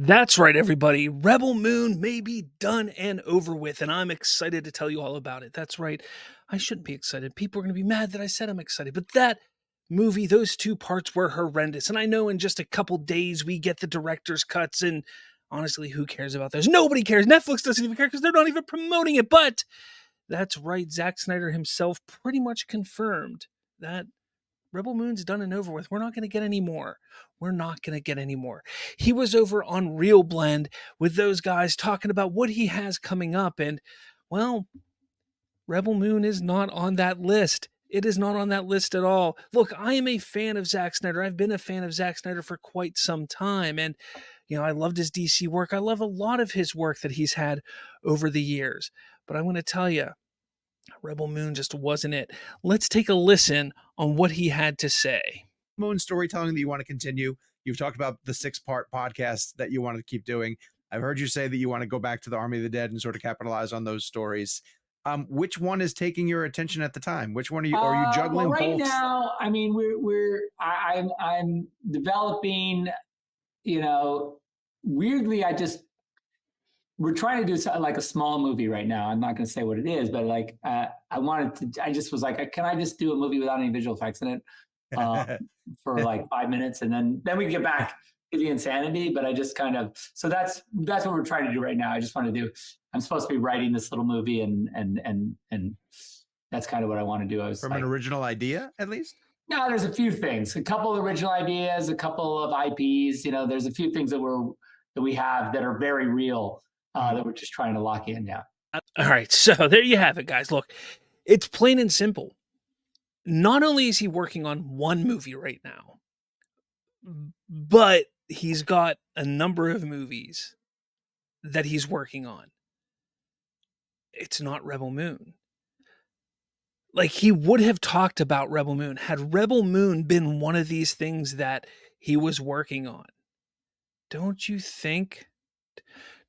That's right, everybody. Rebel Moon may be done and over with, and I'm excited to tell you all about it. That's right. I shouldn't be excited. People are going to be mad that I said I'm excited, but that movie, those two parts were horrendous. And I know in just a couple days we get the director's cuts, and honestly, who cares about those? Nobody cares. Netflix doesn't even care because they're not even promoting it. But that's right. Zack Snyder himself pretty much confirmed that Rebel Moon's done and over with. We're not going to get any more. We're not going to get any more. He was over on Real Blend with those guys talking about what he has coming up. And, well, Rebel Moon is not on that list. It is not on that list at all. Look, I am a fan of Zack Snyder. I've been a fan of Zack Snyder for quite some time. And, I loved his DC work. I love a lot of his work that he's had over the years. But I'm going to tell you, Rebel Moon just wasn't it. Let's take a listen on what he had to say. Moon storytelling that you want to continue. You've talked about the 6-part podcast that you want to keep doing. I've heard you say that you want to go back to the Army of the Dead and sort of capitalize on those stories. Which one is taking your attention at the time? Which one are you juggling? Well, right both? now, I mean, I'm developing. Weirdly, we're trying to do something like a small movie right now. I'm not going to say what it is, but I just was like, can I just do a movie without any visual effects in it for like 5 minutes, and then we get back to the insanity. But I just so that's what we're trying to do right now. I just want to do. I'm supposed to be writing this little movie, and that's kind of what I want to do. I was from an original idea, at least. No, there's a few things. A couple of original ideas, a couple of IPs. There's a few things that we have that are very real. That we're just trying to lock in now. All right, so there you have it, guys. Look, it's plain and simple. Not only is he working on one movie right now, but he's got a number of movies that he's working on. It's not Rebel Moon. Like, he would have talked about Rebel Moon had Rebel Moon been one of these things that he was working on. Don't you think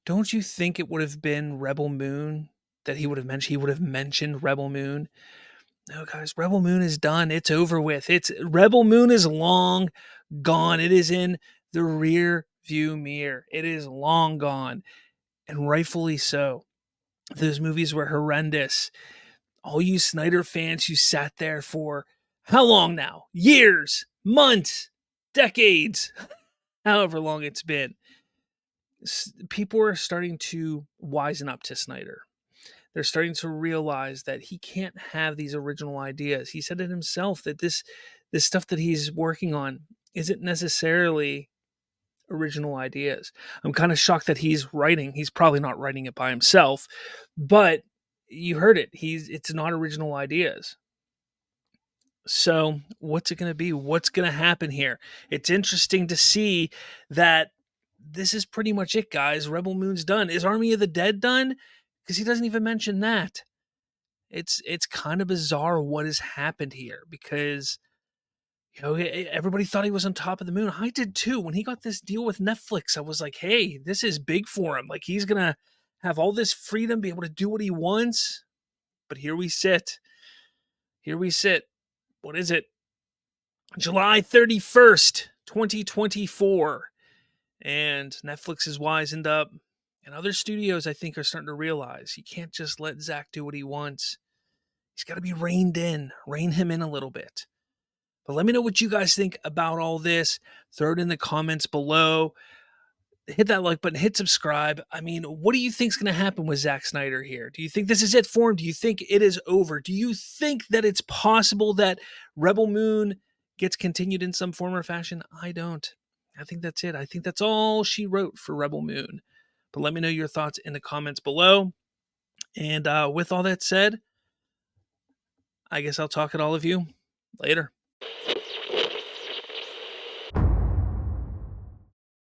it would have been Rebel Moon that he would have mentioned? He would have mentioned Rebel Moon. No, guys, Rebel Moon is done. It's over with. Rebel Moon is long gone. It is in the rear view mirror. It is long gone, and rightfully so. Those movies were horrendous. All you Snyder fans who sat there for how long now? Years, months, decades, however long it's been. People are starting to wisen up to Snyder. They're starting to realize that he can't have these original ideas. He said it himself that this stuff that he's working on isn't necessarily original ideas. I'm kind of shocked that he's writing. He's probably not writing it by himself, but you heard it. It's not original ideas. So what's it going to be? What's going to happen here? It's interesting to see that this is pretty much it, guys. Rebel Moon's done. Is Army of the Dead done? Because he doesn't even mention that. It's kind of bizarre what has happened here, because everybody thought he was on top of the moon. I did too. When he got this deal with Netflix, I was like, hey, this is big for him. Like, he's gonna have all this freedom, be able to do what he wants. But here we sit. What is it? July 31st, 2024. And Netflix is wisened up. And other studios, I think, are starting to realize you can't just let Zack do what he wants. He's got to be reined in. Rein him in a little bit. But let me know what you guys think about all this. Throw it in the comments below. Hit that like button. Hit subscribe. I mean, what do you think is going to happen with Zack Snyder here? Do you think this is it for him? Do you think it is over? Do you think that it's possible that Rebel Moon gets continued in some form or fashion? I don't. I think that's it. I think that's all she wrote for Rebel Moon. But let me know your thoughts in the comments below. And with all that said, I guess I'll talk at all of you later.